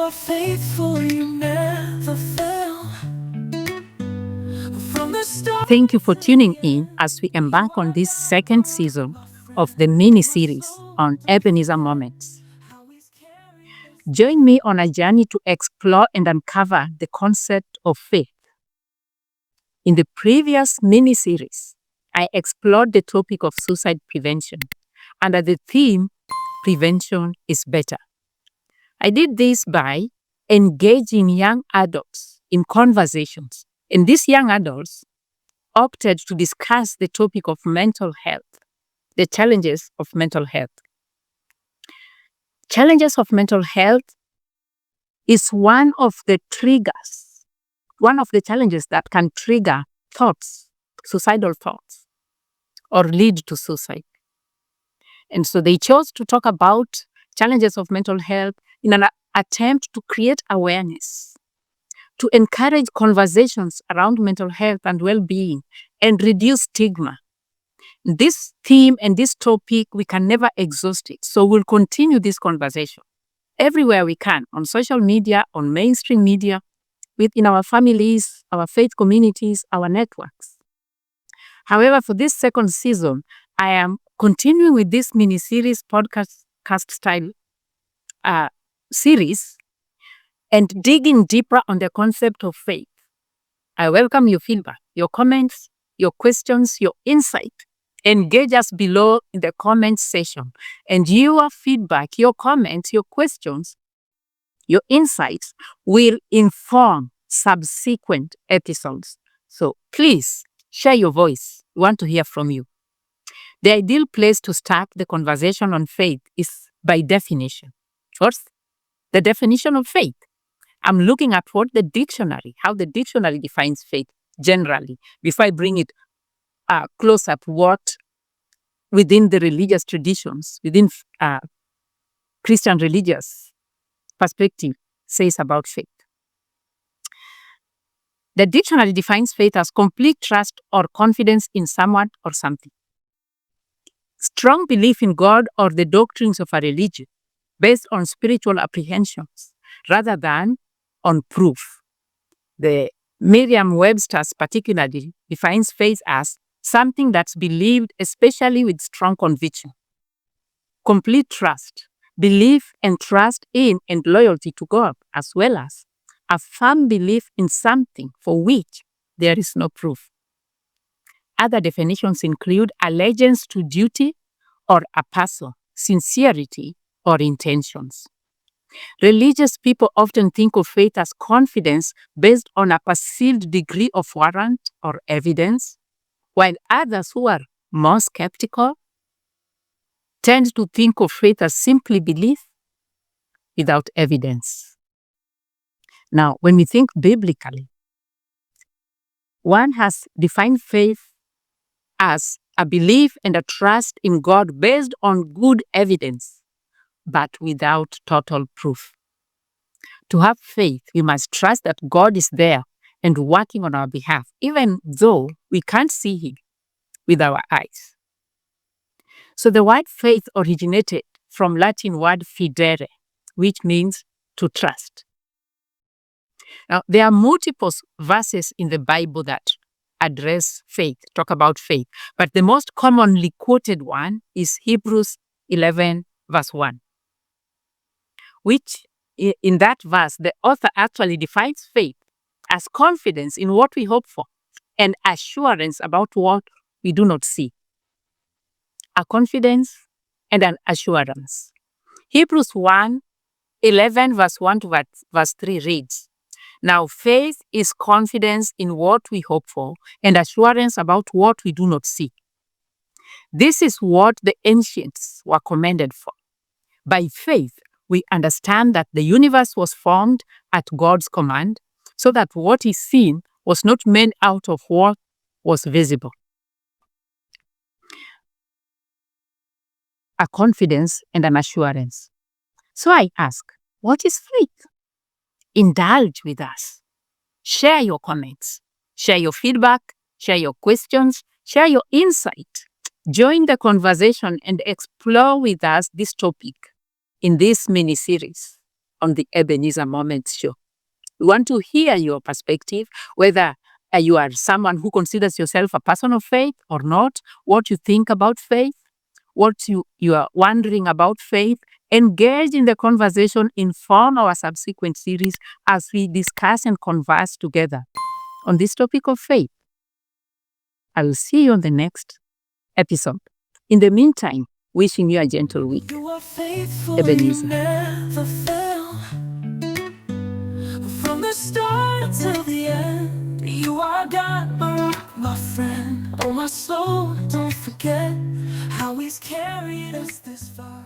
are faithful, you never fail. From the start. Thank you for tuning in as we embark on this second season of the mini-series on Ebenezer moments. Join me on a journey to explore and uncover the concept of faith. In the previous mini-series, I explored the topic of suicide prevention under the theme, Prevention is Better. I did this by engaging young adults in conversations, and these young adults opted to discuss the topic of mental health, the challenges of mental health. Challenges of mental health is one of the triggers, one of the challenges that can trigger thoughts, suicidal thoughts, or lead to suicide. And so they chose to talk about challenges of mental health in an attempt to create awareness, to encourage conversations around mental health and well-being, and reduce stigma. This theme and this topic, we can never exhaust it. So we'll continue this conversation everywhere we can, on social media, on mainstream media, within our families, our faith communities, our networks. However, for this second season, I am continuing with this mini-series, podcast style series, and digging deeper on the concept of faith. I welcome your feedback, your comments, your questions, your insight. Engage us below in the comments section. And your feedback, your comments, your questions, your insights will inform subsequent episodes. So please share your voice. We want to hear from you. The ideal place to start the conversation on faith is by definition. First, the definition of faith. I'm looking at how the dictionary defines faith generally, before I bring it close up what within the religious traditions, within Christian religious perspective says about faith. The dictionary defines faith as complete trust or confidence in someone or something. Strong belief in God or the doctrines of a religion based on spiritual apprehensions rather than on proof. The Merriam-Webster's particularly defines faith as something that's believed, especially with strong conviction. Complete trust, belief and trust in and loyalty to God, as well as a firm belief in something for which there is no proof. Other definitions include allegiance to duty or a person, sincerity or intentions. Religious people often think of faith as confidence based on a perceived degree of warrant or evidence, while others who are more skeptical tend to think of faith as simply belief without evidence. Now, when we think biblically, one has defined faith as a belief and a trust in God based on good evidence, but without total proof. To have faith, we must trust that God is there and working on our behalf, even though we can't see Him with our eyes. So the word faith originated from Latin word fidere, which means to trust. Now, there are multiple verses in the Bible that address faith, talk about faith, but the most commonly quoted one is Hebrews 11, verse 1, which in that verse, the author actually defines faith as confidence in what we hope for and assurance about what we do not see. A confidence and an assurance. Hebrews 11, verse 1 to verse 3 reads, "Now faith is confidence in what we hope for and assurance about what we do not see. This is what the ancients were commended for. By faith, we understand that the universe was formed at God's command, so that what is seen was not made out of what was visible." A confidence and an assurance. So I ask, what is faith? Indulge with us. Share your comments. Share your feedback. Share your questions. Share your insight. Join the conversation and explore with us this topic in this mini-series on the Ebenezer Moments show. We want to hear your perspective, whether you are someone who considers yourself a person of faith or not, what you think about faith, what you are wondering about faith. Engage in the conversation, inform our subsequent series as we discuss and converse together on this topic of faith. I will see you on the next episode. In the meantime, wishing you a gentle week. You are faithful, Ebenezer. you never fail. From the start till the end, you are God, my friend. Oh, my soul, don't forget how He's carried us this far.